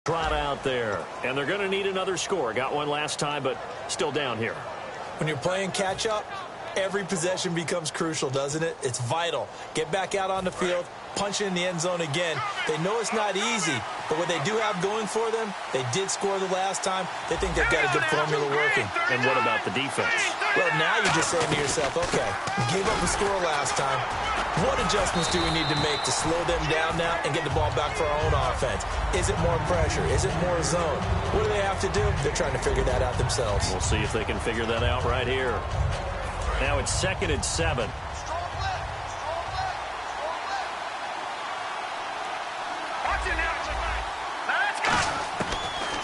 Trot out there, and they're going to need another score. Got one last time, but still down here. When you're playing catch-up, every possession becomes crucial, doesn't it? It's vital. Get back out on the field, punch it in the end zone again. They know it's not easy, but what they do have going for them, they did score the last time. They think they've got a good formula working. And what about the defense? Well, now you're just saying to yourself, okay, we gave up a score last time. What adjustments do we need to make to slow them down now and get the ball back for our own offense? Is it more pressure? Is it more zone? What do they have to do? They're trying to figure that out themselves. We'll see if they can figure that out right here. Now it's 2nd and 7.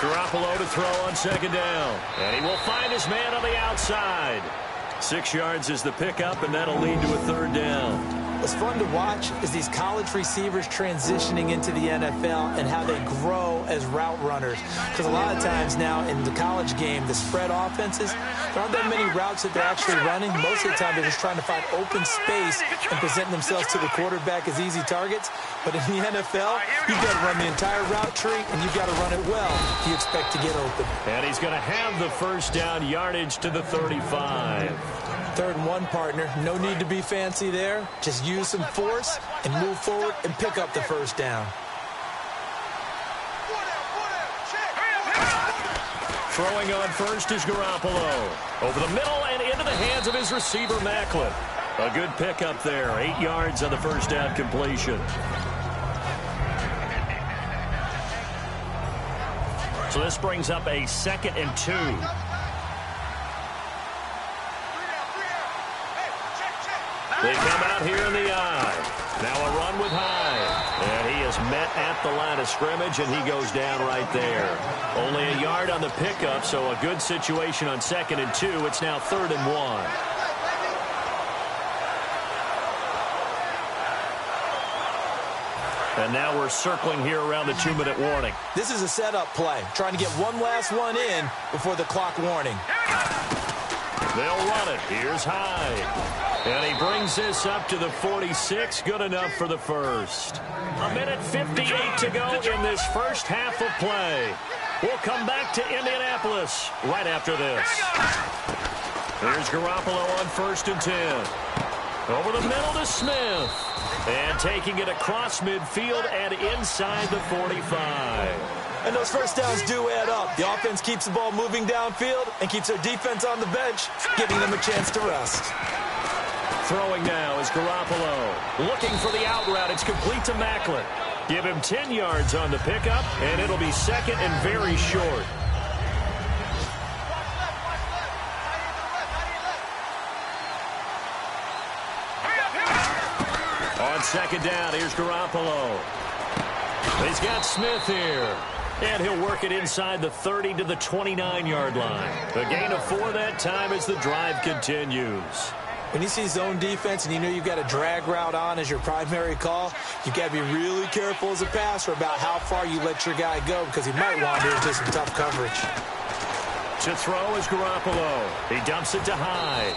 Garoppolo to throw on 2nd down. And he will find his man on the outside. 6 yards is the pickup, and that'll lead to a 3rd down. What's fun to watch is these college receivers transitioning into the NFL and how they grow as route runners. Because a lot of times now in the college game, the spread offenses, there aren't that many routes that they're actually running. Most of the time, they're just trying to find open space and present themselves to the quarterback as easy targets. But in the NFL, you've got to run the entire route tree, and you've got to run it well if you expect to get open. And he's going to have the 1st down yardage to the 35. 3rd and 1, partner. No need to be fancy there. Just use some force and move forward and pick up the 1st down. Throwing on 1st is Garoppolo. Over the middle and into the hands of his receiver, Macklin. A good pickup there. 8 yards on the 1st down completion. So this brings up a 2nd and 2. They come out here in the eye. Now a run with Hyde. And he is met at the line of scrimmage, and he goes down right there. Only a yard on the pickup, so a good situation on 2nd and 2. It's now 3rd and 1. And now we're circling here around the 2-minute warning. This is a setup play, trying to get one last one in before the clock warning. They'll run it. Here's Hyde. And he brings this up to the 46. Good enough for the 1st. 1:58 to go in this first half of play. We'll come back to Indianapolis right after this. Here's Garoppolo on 1st and 10. Over the middle to Smith. And taking it across midfield and inside the 45. And those 1st downs do add up. The offense keeps the ball moving downfield and keeps their defense on the bench, giving them a chance to rest. Throwing now is Garoppolo. Looking for the out route. It's complete to Macklin. Give him 10 yards on the pickup, and it'll be 2nd and very short. On 2nd down, here's Garoppolo. He's got Smith here. And he'll work it inside the 30 to the 29-yard line. A gain of 4 that time as the drive continues. When you see zone defense and you know you've got a drag route on as your primary call, you've got to be really careful as a passer about how far you let your guy go because he might wander into some tough coverage. To throw is Garoppolo. He dumps it to Hyde.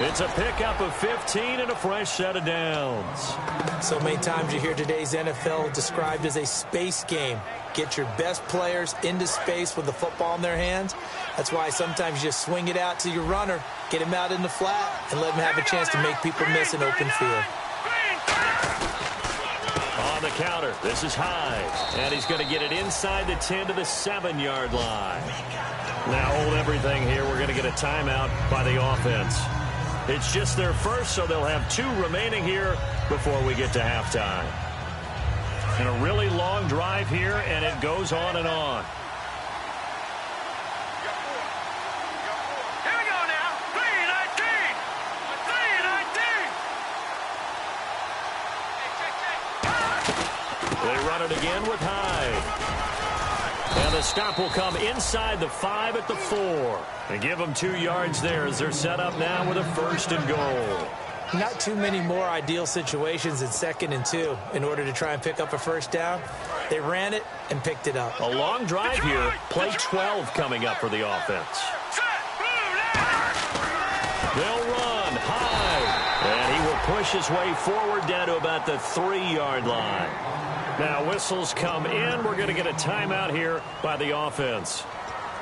It's a pickup of 15 and a fresh set of downs. So many times you hear today's NFL described as a space game. Get your best players into space with the football in their hands. That's why sometimes you just swing it out to your runner, get him out in the flat, and let him have a chance to make people miss an open field. On the counter, this is Hyde. And he's going to get it inside the 10 to the 7-yard line. Now hold everything here. We're going to get a timeout by the offense. It's just their 1st, so they'll have 2 remaining here before we get to halftime. And a really long drive here, and it goes on and on. Here we go now. 3-19. 3-19. They run it again with Hyde. And the stop will come inside the 5 at the 4. And give them 2 yards there as they're set up now with a 1st and goal. Not too many more ideal situations in 2nd and 2 in order to try and pick up a 1st down. They ran it and picked it up. A long drive here. Play 12 coming up for the offense. They'll run. Hyde. And he will push push his way forward down to about the 3-yard line. Now whistles come in. We're going to get a timeout here by the offense.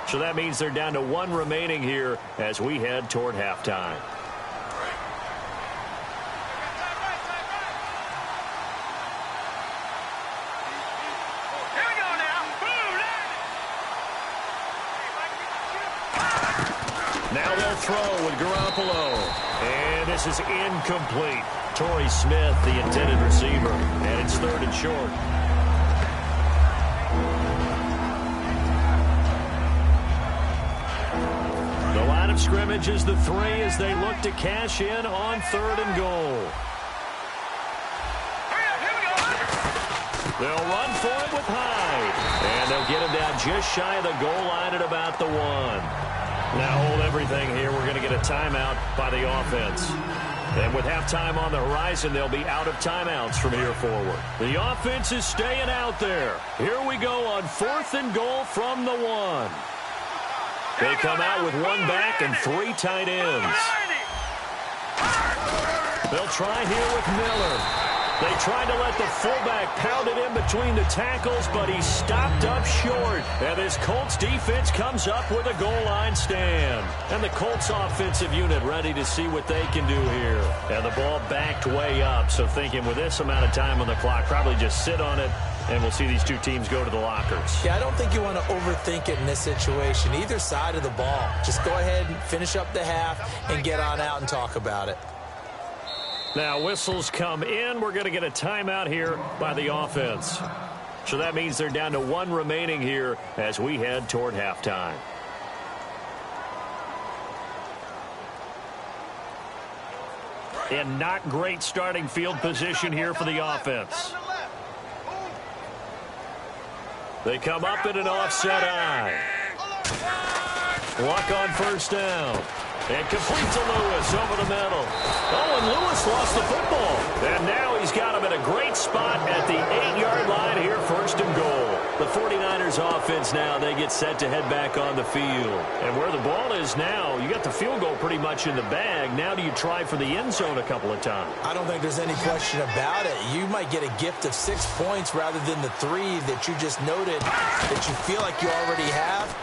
So that means they're down to 1 remaining here as we head toward halftime. Here we go now. Now they'll throw with Garoppolo. And this is incomplete. Torrey Smith, the intended receiver. And it's 3rd and short. The line of scrimmage is the 3 as they look to cash in on 3rd and goal. They'll run for it with Hyde. And they'll get him down just shy of the goal line at about the 1. Now hold everything here. We're going to get a timeout by the offense. And with halftime on the horizon, they'll be out of timeouts from here forward. The offense is staying out there. Here we go on 4th and goal from the 1. They come out with 1 back and 3 tight ends. They'll try here with Miller. They tried to let the fullback pound it in between the tackles, but he stopped up short. And this Colts defense comes up with a goal line stand. And the Colts offensive unit ready to see what they can do here. And the ball backed way up, so thinking with this amount of time on the clock, probably just sit on it, and we'll see these two teams go to the lockers. Yeah, I don't think you want to overthink it in this situation. Either side of the ball. Just go ahead and finish up the half and get on out and talk about it. Now whistles come in. We're going to get a timeout here by the offense. So that means they're down to 1 remaining here as we head toward halftime. And not great starting field position here for the offense. They come up in an offset eye. Luck on 1st down. And complete to Lewis over the middle. Oh, and Lewis lost the football. And now he's got him in a great spot at the 8-yard line here, 1st and goal. The 49ers offense now, they get set to head back on the field. And where the ball is now, you got the field goal pretty much in the bag. Now do you try for the end zone a couple of times? I don't think there's any question about it. You might get a gift of 6 points rather than the 3 that you just noted that you feel like you already have.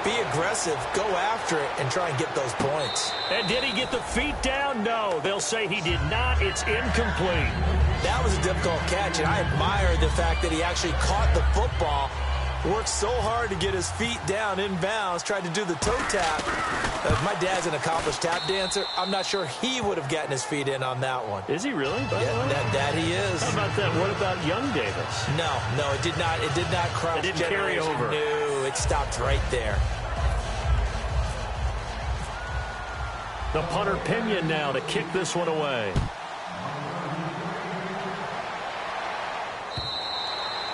Be aggressive, go after it, and try and get those points. And did he get the feet down? No, they'll say he did not. It's incomplete. That was a difficult catch, and I admire the fact that he actually caught the football, worked so hard to get his feet down inbounds, tried to do the toe tap. My dad's an accomplished tap dancer. I'm not sure he would have gotten his feet in on that one. Is he really? Yeah, that he is. How about that? What about young Davis? No, it did not. It did not cross. It didn't carry over. No, it stopped right there. The punter Pinion now to kick this one away.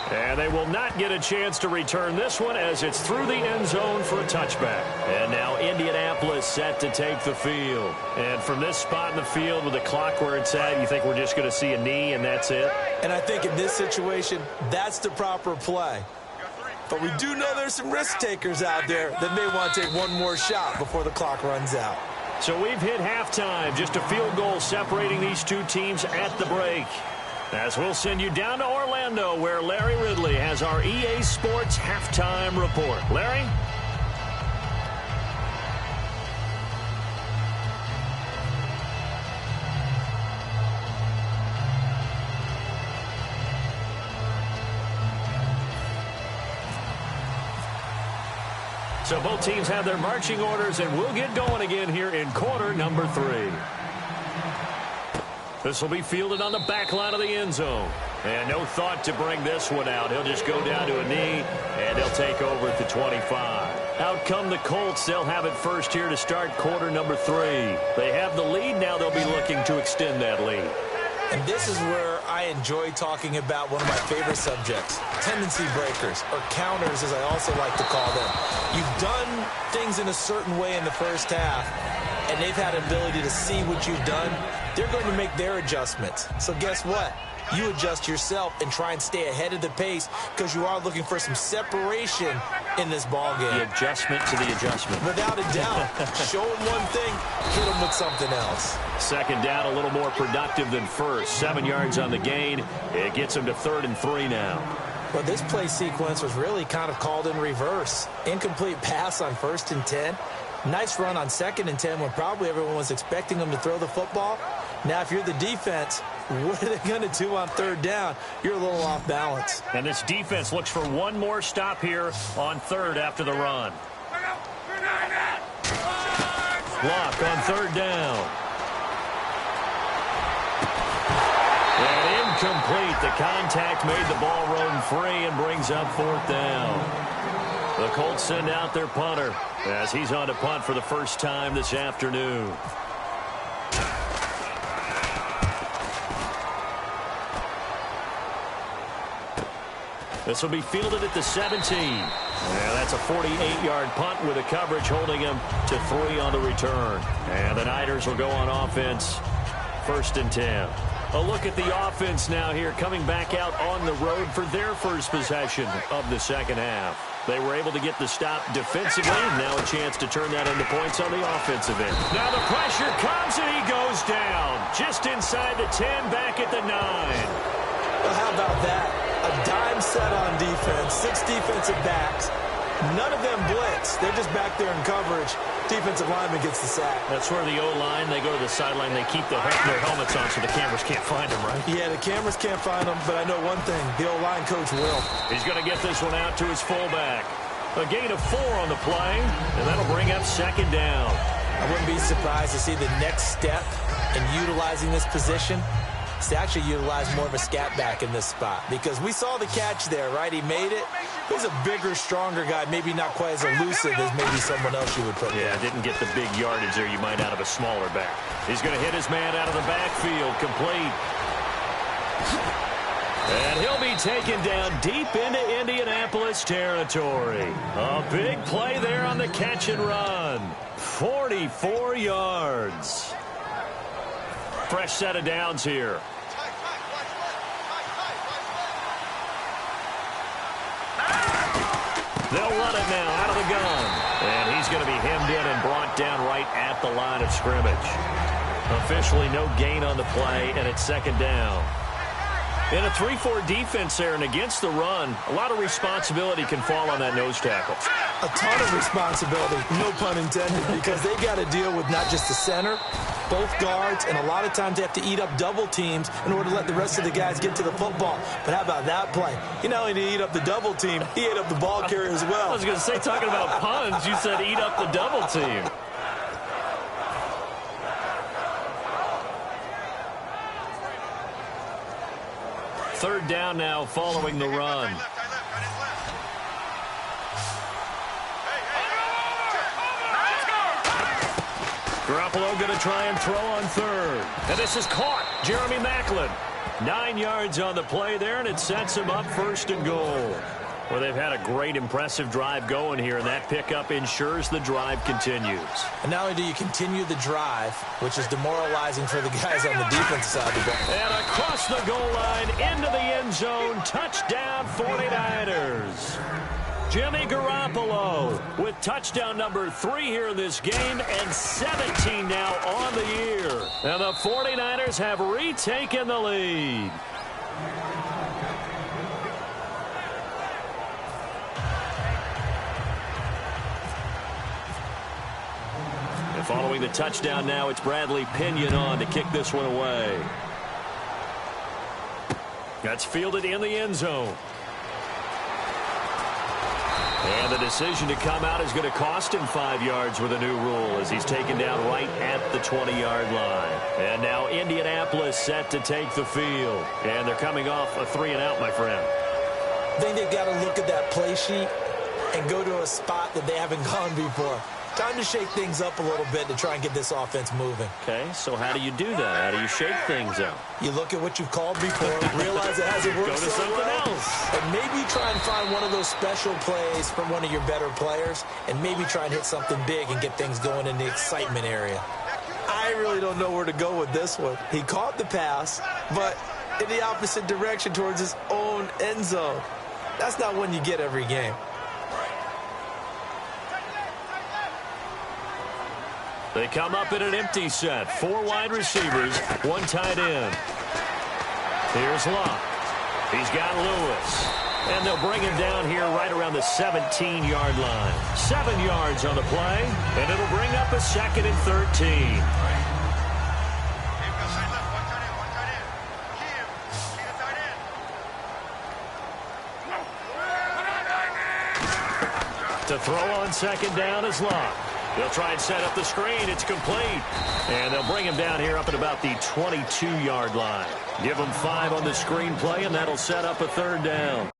And they will not get a chance to return this one as it's through the end zone for a touchback. And now Indianapolis set to take the field. And from this spot in the field with the clock where it's at, you think we're just going to see a knee and that's it? And I think in this situation, that's the proper play. But we do know there's some risk takers out there that may want to take one more shot before the clock runs out. So we've hit halftime. Just a field goal separating these two teams at the break. As we'll send you down to Orlando, where Larry Ridley has our EA Sports halftime report. Larry? So both teams have their marching orders, and we'll get going again here in quarter number 3. This will be fielded on the back line of the end zone. And no thought to bring this one out. He'll just go down to a knee, and he'll take over at the 25. Out come the Colts. They'll have it first here to start quarter number 3. They have the lead. Now they'll be looking to extend that lead. And this is where I enjoy talking about one of my favorite subjects, tendency breakers, or counters as I also like to call them. You've done things in a certain way in the first half, and they've had an ability to see what you've done, they're going to make their adjustments. So guess what? You adjust yourself and try and stay ahead of the pace because you are looking for some separation in this ball game. The adjustment to the adjustment. Without a doubt. Show them one thing, hit them with something else. Second down, a little more productive than first. 7 yards on the gain. It gets them to 3rd and 3 now. Well, this play sequence was really kind of called in reverse. Incomplete pass on 1st and 10. Nice run on 2nd and 10 when probably everyone was expecting them to throw the football. Now, if you're the defense, what are they going to do on 3rd down? You're a little off balance. And this defense looks for one more stop here on 3rd after the run. Block on 3rd down. And incomplete. The contact made the ball roam free and brings up 4th down. The Colts send out their punter as he's on to punt for the first time this afternoon. This will be fielded at the 17. Yeah, that's a 48-yard punt with a coverage holding him to 3 on the return. And the Niners will go on offense, 1st and 10. A look at the offense now here, coming back out on the road for their first possession of the second half. They were able to get the stop defensively, and now a chance to turn that into points on the offensive end. Now the pressure comes, and he goes down. Just inside the 10, back at the 9. Well, how about that? A dime set on defense, 6 defensive backs. None of them blitz. They're just back there in coverage. Defensive lineman gets the sack. That's where the O-line, they go to the sideline, they keep their helmets on so the cameras can't find them, right? Yeah, the cameras can't find them, but I know one thing. The O-line coach will. He's going to get this one out to his fullback. A gain of 4 on the play, and that'll bring up 2nd down. I wouldn't be surprised to see the next step in utilizing this position is to actually utilize more of a scat back in this spot, because we saw the catch there, right? He made it. He's a bigger, stronger guy, maybe not quite as elusive as maybe someone else you would put there. Yeah, didn't get the big yardage there you might out of a smaller back. He's going to hit his man out of the backfield, complete. And he'll be taken down deep into Indianapolis territory. A big play there on the catch and run. 44 yards. Fresh set of downs here. They'll run it now out of the gun. And he's going to be hemmed in and brought down right at the line of scrimmage. Officially no gain on the play, and it's 2nd down. In a 3-4 defense there and against the run, a lot of responsibility can fall on that nose tackle. A ton of responsibility, no pun intended, because they got to deal with not just the center, both guards, and a lot of times they have to eat up double teams in order to let the rest of the guys get to the football. But how about that play? He not only did he eat up the double team, he ate up the ball carrier as well. I was going to say, talking about puns, you said eat up the double team. Third down now following the run. Garoppolo going to try and throw on 3rd. And this is caught. Jeremy Maclin. 9 yards on the play there, and it sets him up 1st and goal. Well, they've had a great, impressive drive going here, and that pickup ensures the drive continues. And not only do you continue the drive, which is demoralizing for the guys on the defensive side of the ball. And across the goal line, into the end zone, touchdown 49ers. Jimmy Garoppolo with touchdown number 3 here in this game, and 17 now on the year. And the 49ers have retaken the lead. And following the touchdown now, it's Bradley Pinion on to kick this one away. That's fielded in the end zone. And the decision to come out is going to cost him 5 yards with a new rule as he's taken down right at the 20-yard line. And now Indianapolis set to take the field. And they're coming off a 3-and-out, my friend. I think they've got to look at that play sheet and go to a spot that they haven't gone before. Time to shake things up a little bit to try and get this offense moving. Okay, so how do you do that? How do you shake things up? You look at what you've called before, realize it hasn't worked Go to something else. and maybe try and find one of those special plays from one of your better players, and maybe try and hit something big and get things going in the excitement area. I really don't know where to go with this one. He caught the pass, but in the opposite direction towards his own end zone. That's not one you get every game. They come up in an empty set. 4 wide receivers, 1 tight end. Here's Locke. He's got Lewis. And they'll bring him down here right around the 17-yard line. 7 yards on the play, and it'll bring up a 2nd and 13. To throw on 2nd down is Locke. They'll try and set up the screen. It's complete. And they'll bring him down here up at about the 22-yard line. Give him 5 on the screen play, and that'll set up a 3rd down.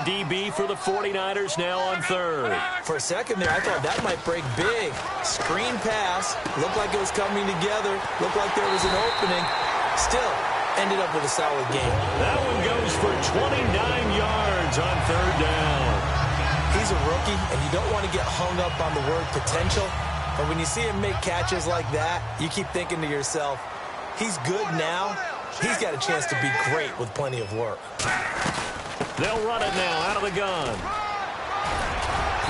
DB for the 49ers now on 3rd. For a second there, I thought that might break big. Screen pass. Looked like it was coming together. Looked like there was an opening. Still, ended up with a solid game. That one goes for 29 yards on 3rd down. He's a rookie, and you don't want to get hung up on the word potential. But when you see him make catches like that, you keep thinking to yourself, he's good now. He's got a chance to be great with plenty of work. They'll run it now out of the gun.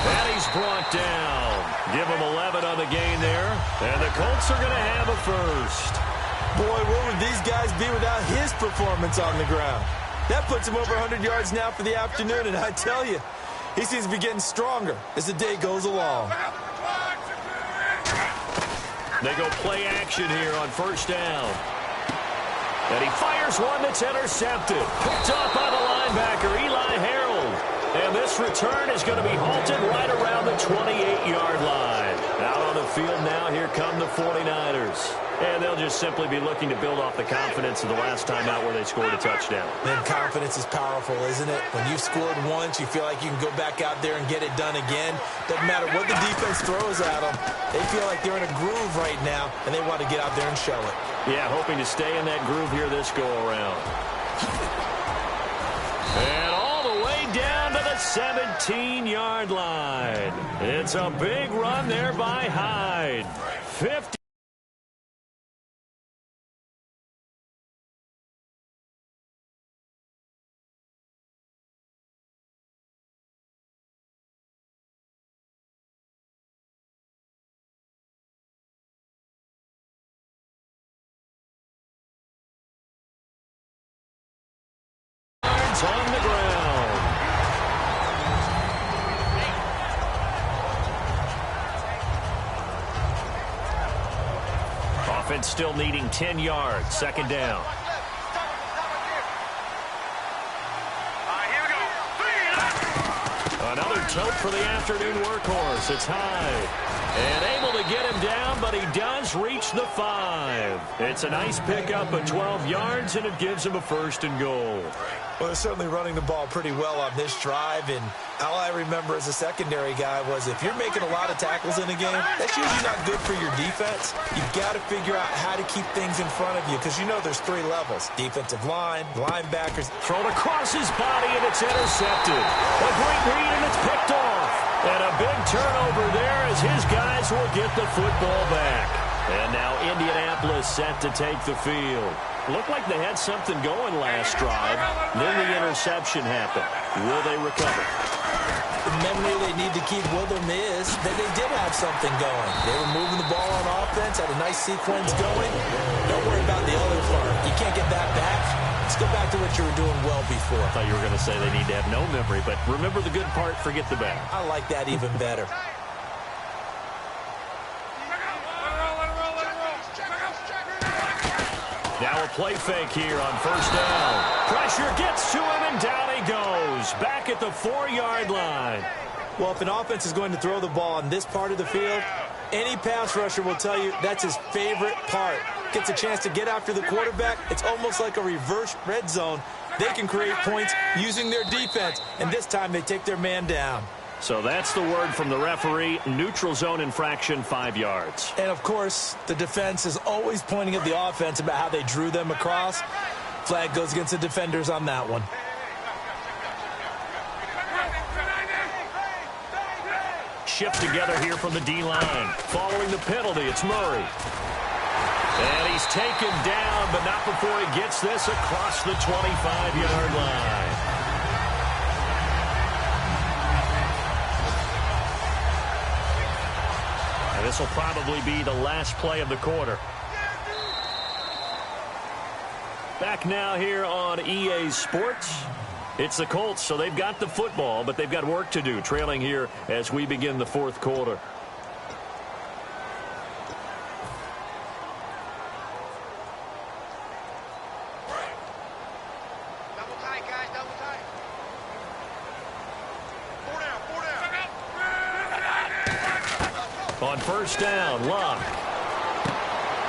And he's brought down. Give him 11 on the gain there. And the Colts are going to have a first. Boy, where would these guys be without his performance on the ground? That puts him over 100 yards now for the afternoon, and I tell you, he seems to be getting stronger as the day goes along. They go play action here on 1st down. And he fires one that's intercepted. Picked off by the linebacker, Eli Harold. And this return is going to be halted right around the 28-yard line. Out on the field now, here come the 49ers. And they'll just simply be looking to build off the confidence of the last time out where they scored a touchdown. And confidence is powerful, isn't it? When you've scored once, you feel like you can go back out there and get it done again. Doesn't matter what the defense throws at them. They feel like they're in a groove right now, and they want to get out there and show it. Yeah, hoping to stay in that groove here this go-around. And all the way down to the 17-yard line. It's a big run there by Hyde. 50. On the ground. Offense still needing 10 yards. 2nd down. Another tote for the afternoon workhorse. It's Hyde. And able to get him down, but he does reach the 5. It's a nice pickup of 12 yards, and it gives him a 1st and goal. Well, they're certainly running the ball pretty well on this drive, and all I remember as a secondary guy was if you're making a lot of tackles in a game, that's usually not good for your defense. You've got to figure out how to keep things in front of you because you know there's 3 levels. Defensive line, linebackers. Thrown across his body, and it's intercepted. A great read, and it's picked off. And a big turnover there as his guys will get the football back. And now Indianapolis set to take the field. Looked like they had something going last drive. Then the interception happened. Will they recover? The memory they need to keep with them is that they did have something going. They were moving the ball on offense, had a nice sequence going. Don't worry about the other part. You can't get that back. Let's go back to what you were doing well before. I thought you were going to say they need to have no memory, but remember the good part, forget the bad. I like that even better. Now a play fake here on 1st down. Pressure gets to him, and down he goes. Back at the 4-yard line. Well, if an offense is going to throw the ball on this part of the field, Any pass rusher will tell you that's his favorite part. Gets a chance to get after the quarterback. It's almost like a reverse red zone. They can create points using their defense, and this time they take their man down. So that's the word from the referee. Neutral zone infraction, 5 yards. And, of course, the defense is always pointing at the offense about how they drew them across. Flag goes against the defenders on that one. Shift together here from the D-line. Following the penalty, it's Murray. And he's taken down, but not before he gets this across the 25-yard line. And this will probably be the last play of the quarter. Back now here on EA Sports. It's the Colts, so they've got the football, but they've got work to do, trailing here as we begin the fourth quarter. Double tight, guys, double tight. 4 down. On first down, Luck.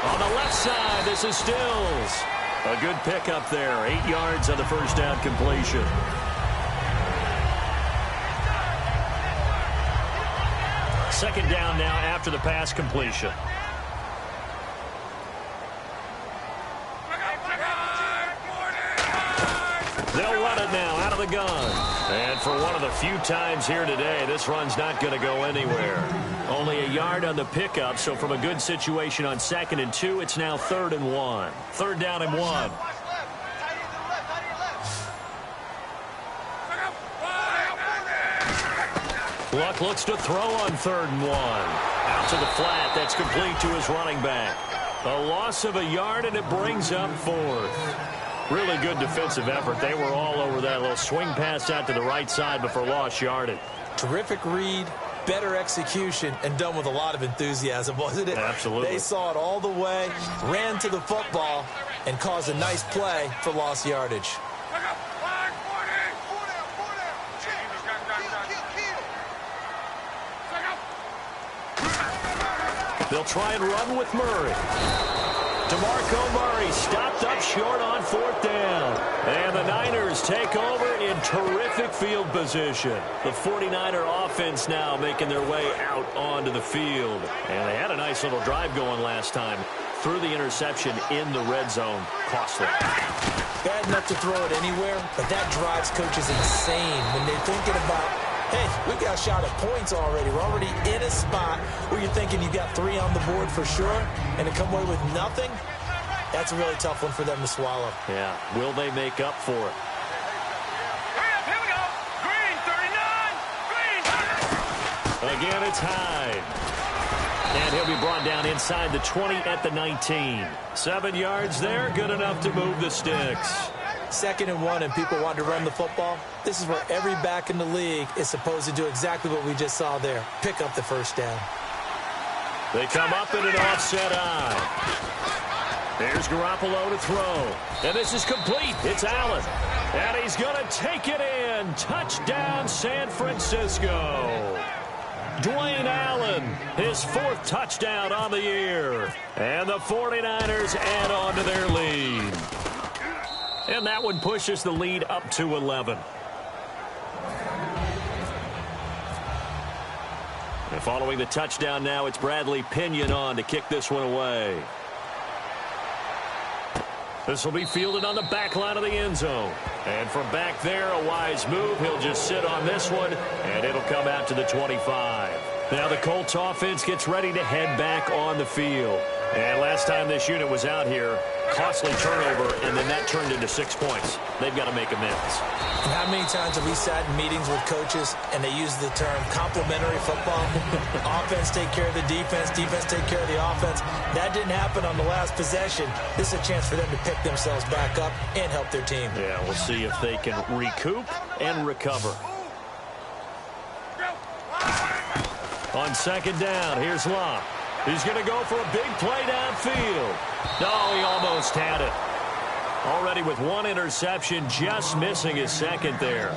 On the left side, this is Stills. A good pickup there. 8 yards on the first down completion. Second down now after the pass completion. They'll run it now out of the gun. And for one of the few times here today, this run's not going to go anywhere. Only a yard on the pickup, so from a good situation on 2nd and 2, it's now 3rd and 1. 3rd down and 1. Luck looks to throw on 3rd and 1. Out to the flat. That's complete to his running back. A loss of a yard, and it brings up 4th. Really good defensive effort. They were all over that little swing pass out to the right side, but for lost yardage. Terrific read, better execution, and done with a lot of enthusiasm, wasn't it? Absolutely. They saw it all the way, ran to the football, and caused a nice play for lost yardage. They'll try and run with Murray. DeMarco Murray stopped up short on 4th down. And the Niners take over in terrific field position. The 49er offense now making their way out onto the field. And they had a nice little drive going last time. Threw the interception in the red zone. Costly. Bad enough to throw it anywhere, but that drives coaches insane when they're thinking about, hey, we got a shot at points already. We're already in a spot where you're thinking you got 3 on the board for sure, and to come away with nothing, that's a really tough one for them to swallow. Yeah. Will they make up for it? Here we go. Green, 39. Green. Again, it's Hyde. And he'll be brought down inside the 20 at the 19. 7 yards there, good enough to move the sticks. 2nd and 1, and people want to run the football. This is where every back in the league is supposed to do exactly what we just saw there. Pick up the first down. They come up in an offset eye. There's Garoppolo to throw. And this is complete. It's Allen. And he's going to take it in. Touchdown, San Francisco. Dwayne Allen, his 4th touchdown on the year. And the 49ers add on to their lead. And that one pushes the lead up to 11. And following the touchdown now, it's Bradley Pinion on to kick this one away. This will be fielded on the back line of the end zone. And from back there, a wise move. He'll just sit on this one, and it'll come out to the 25. Now the Colts offense gets ready to head back on the field. And last time this unit was out here, costly turnover, and then that turned into 6 points. They've got to make amends. And how many times have we sat in meetings with coaches and they use the term complementary football? Offense take care of the defense, defense take care of the offense. That didn't happen on the last possession. This is a chance for them to pick themselves back up and help their team. Yeah, we'll see if they can recoup and recover. On 2nd down, here's Locke. He's going to go for a big play downfield. No, he almost had it. Already with 1 interception, just missing his 2nd there.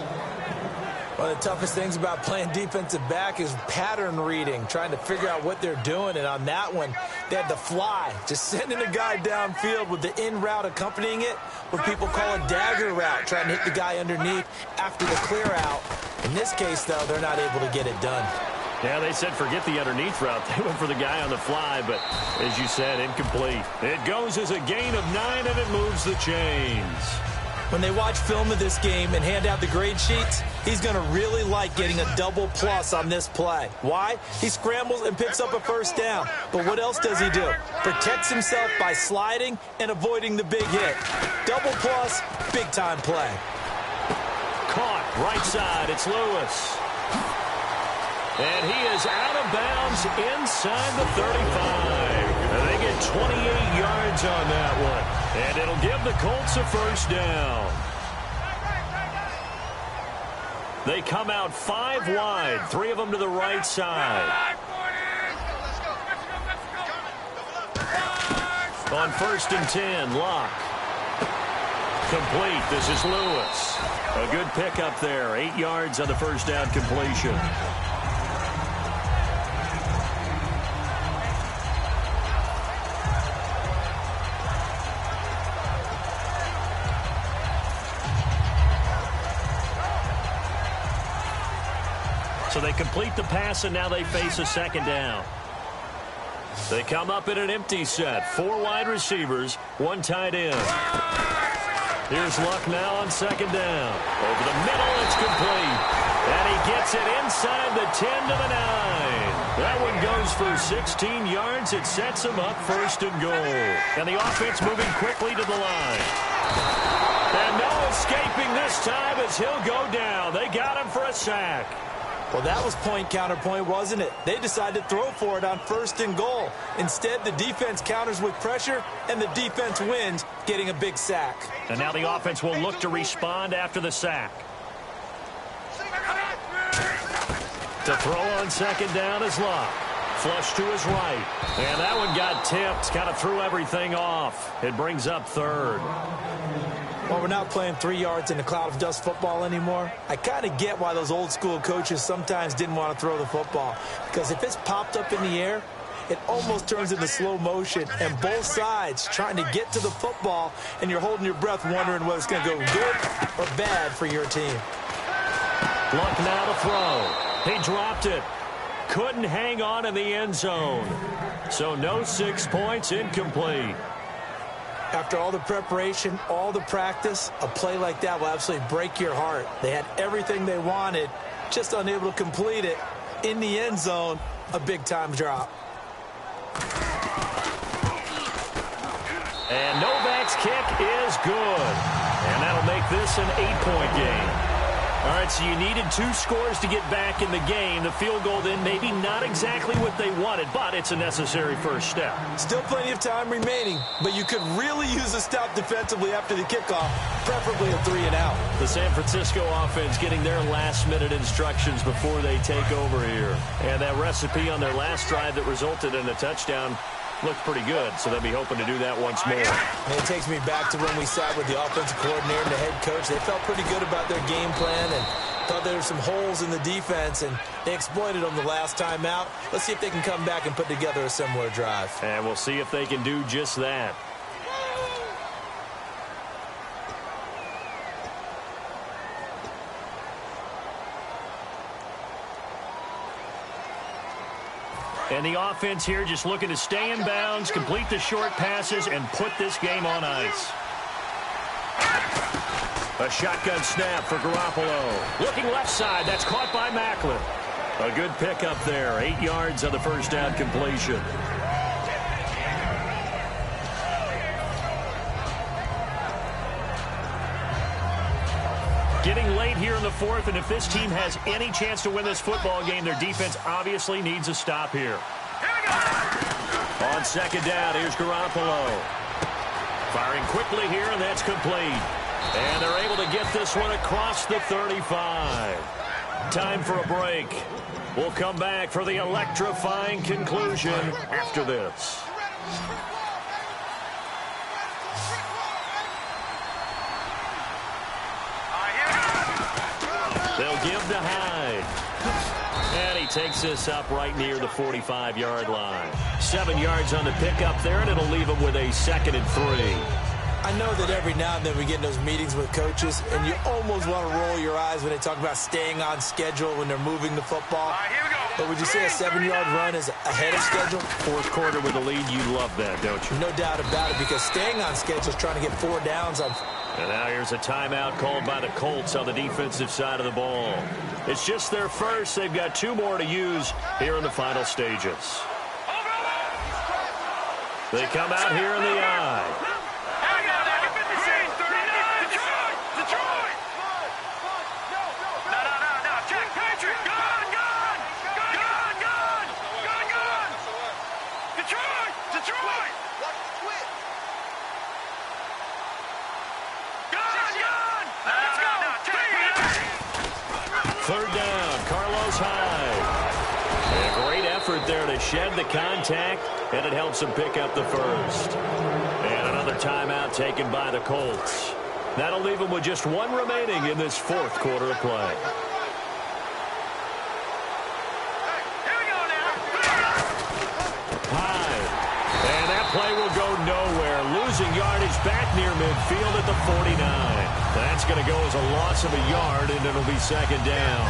One of the toughest things about playing defensive back is pattern reading, trying to figure out what they're doing. And on that one, they had the fly, just sending a guy downfield with the in route accompanying it, what people call a dagger route, trying to hit the guy underneath after the clear out. In this case, though, they're not able to get it done. Yeah, they said forget the underneath route. They went for the guy on the fly, but as you said, incomplete. It goes as a gain of 9, and it moves the chains. When they watch film of this game and hand out the grade sheets, he's going to really like getting a double plus on this play. Why? He scrambles and picks up a first down. But what else does he do? Protects himself by sliding and avoiding the big hit. Double plus, big-time play. Caught, right side, it's Lewis. And he is out of bounds inside the 35. And they get 28 yards on that one. And it'll give the Colts a first down. They come out 5 wide, 3 of them to the right side. On 1st and 10, Locke. Complete, this is Lewis. A good pickup there, 8 yards on the first down completion. So they complete the pass, and now they face a second down. They come up in an empty set. 4 wide receivers, 1 tight end. Here's Luck now on second down. Over the middle, it's complete. And he gets it inside the 10 to the 9. That one goes for 16 yards. It sets him up 1st and goal. And the offense moving quickly to the line. And no escaping this time as he'll go down. They got him for a sack. Well, that was point counterpoint, wasn't it? They decided to throw for it on 1st and goal. Instead, the defense counters with pressure, and the defense wins, getting a big sack. And now the offense will look to respond after the sack. To throw on second down is Locke. Flush to his right. And that one got tipped. Kind of threw everything off. It brings up 3rd. Well, we're not playing 3 yards in a cloud of dust football anymore. I kind of get why those old school coaches sometimes didn't want to throw the football. Because if it's popped up in the air, it almost turns into slow motion. And both sides trying to get to the football, and you're holding your breath wondering whether it's going to go good or bad for your team. Luck now to throw. He dropped it. Couldn't hang on in the end zone. So no 6 points, incomplete. After all the preparation, all the practice, a play like that will absolutely break your heart. They had everything they wanted, just unable to complete it. In the end zone, a big-time drop. And Novak's kick is good. And that'll make this an 8-point game. All right, so you needed 2 scores to get back in the game. The field goal then maybe not exactly what they wanted, but it's a necessary first step. Still plenty of time remaining, but you could really use a stop defensively after the kickoff, preferably a 3-and-out. The San Francisco offense getting their last-minute instructions before they take over here. And that recipe on their last drive that resulted in a touchdown looked pretty good, so they'll be hoping to do that once more. And it takes me back to when we sat with the offensive coordinator and the head coach. They felt pretty good about their game plan and thought there were some holes in the defense, and they exploited them the last time out. Let's see if they can come back and put together a similar drive. And we'll see if they can do just that. And the offense here just looking to stay in bounds, complete the short passes, and put this game on ice. A shotgun snap for Garoppolo. Looking left side, that's caught by Macklin. A good pickup there, 8 yards on the first down completion. Getting late here in the 4th, and if this team has any chance to win this football game, their defense obviously needs a stop here. On second down, here's Garoppolo. Firing quickly here, and that's complete. And they're able to get this one across the 35. Time for a break. We'll come back for the electrifying conclusion after this. They'll give to Hyde. And he takes this up right near the 45-yard line. 7 yards on the pickup there, and it'll leave him with a 2nd and 3. I know that every now and then we get in those meetings with coaches, and you almost want to roll your eyes when they talk about staying on schedule when they're moving the football. All right, here we go. But would you say a 7-yard run is ahead of schedule? Fourth quarter with a lead, you love that, don't you? No doubt about it, because staying on schedule is trying to get 4 downs on. And now here's a timeout called by the Colts on the defensive side of the ball. It's just their first. They've got 2 more to use here in the final stages. They come out here in the eye. Third down, Carlos Hyde. A great effort there to shed the contact, and it helps him pick up the first. And another timeout taken by the Colts. That'll leave them with just 1 remaining in this fourth quarter of play. Hyde. And that play will go nowhere. Losing yardage back near midfield at the 49. That's going to go as a loss of a yard, and it'll be 2nd down.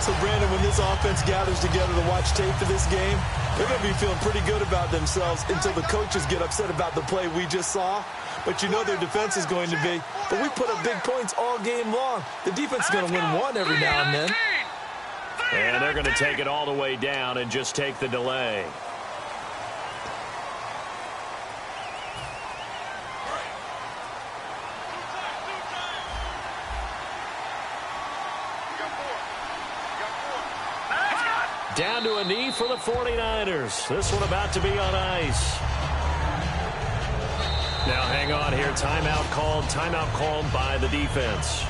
So, Brandon, when this offense gathers together to watch tape for this game, they're going to be feeling pretty good about themselves until the coaches get upset about the play we just saw. But you know their defense is going to be. But we put up big points all game long. The defense is going to win one every now and then. And they're going to take it all the way down and just take the delay. Down to a knee for the 49ers. This one about to be on ice. Now hang on here. Timeout called by the defense.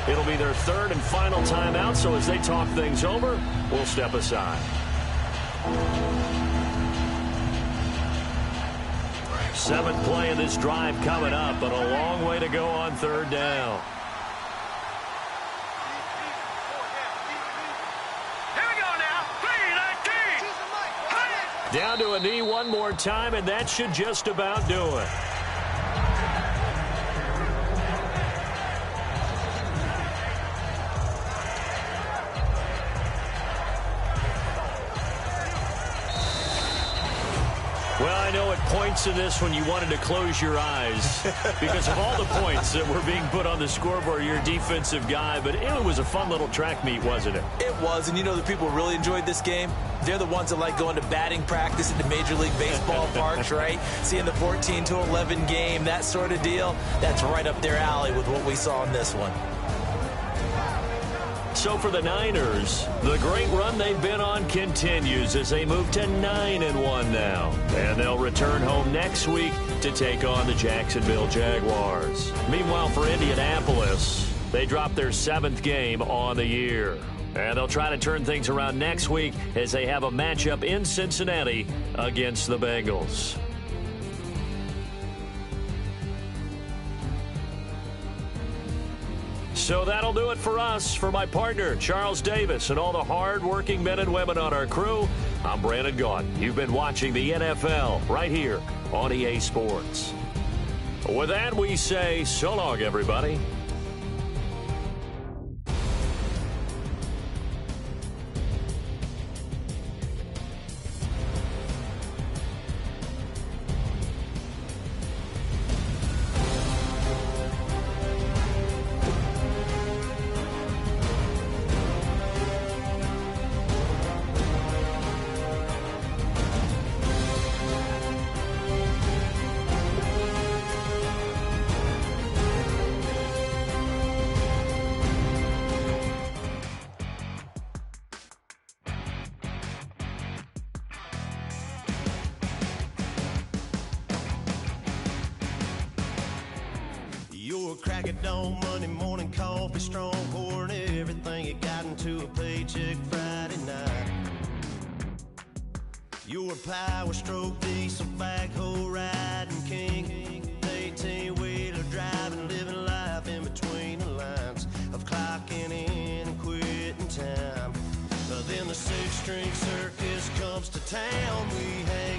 It'll be their 3rd and final timeout, so as they talk things over, we'll step aside. 7th play of this drive coming up, but a long way to go on 3rd down. Down to a knee one more time, and that should just about do it. Well, I know at points in this when you wanted to close your eyes because of all the points that were being put on the scoreboard, you're a defensive guy, but it was a fun little track meet, wasn't it? It was, and you know the people who really enjoyed this game? They're the ones that like going to batting practice at the Major League Baseball parks, right? Seeing the 14-11 game, that sort of deal. That's right up their alley with what we saw in this one. So for the Niners, the great run they've been on continues as they move to 9-1 now. And they'll return home next week to take on the Jacksonville Jaguars. Meanwhile, for Indianapolis, they dropped their 7th game on the year. And they'll try to turn things around next week as they have a matchup in Cincinnati against the Bengals. So that'll do it for us. For my partner, Charles Davis, and all the hard-working men and women on our crew, I'm Brandon Gaudin. You've been watching the NFL right here on EA Sports. With that, we say so long, everybody. You're a crack at dawn, Monday morning coffee, strong pouring everything you got into a paycheck Friday night. You're a power stroke, diesel backhoe riding king, 18-wheeler driving, living life in between the lines of clocking in and quitting. string circus comes to town, we hang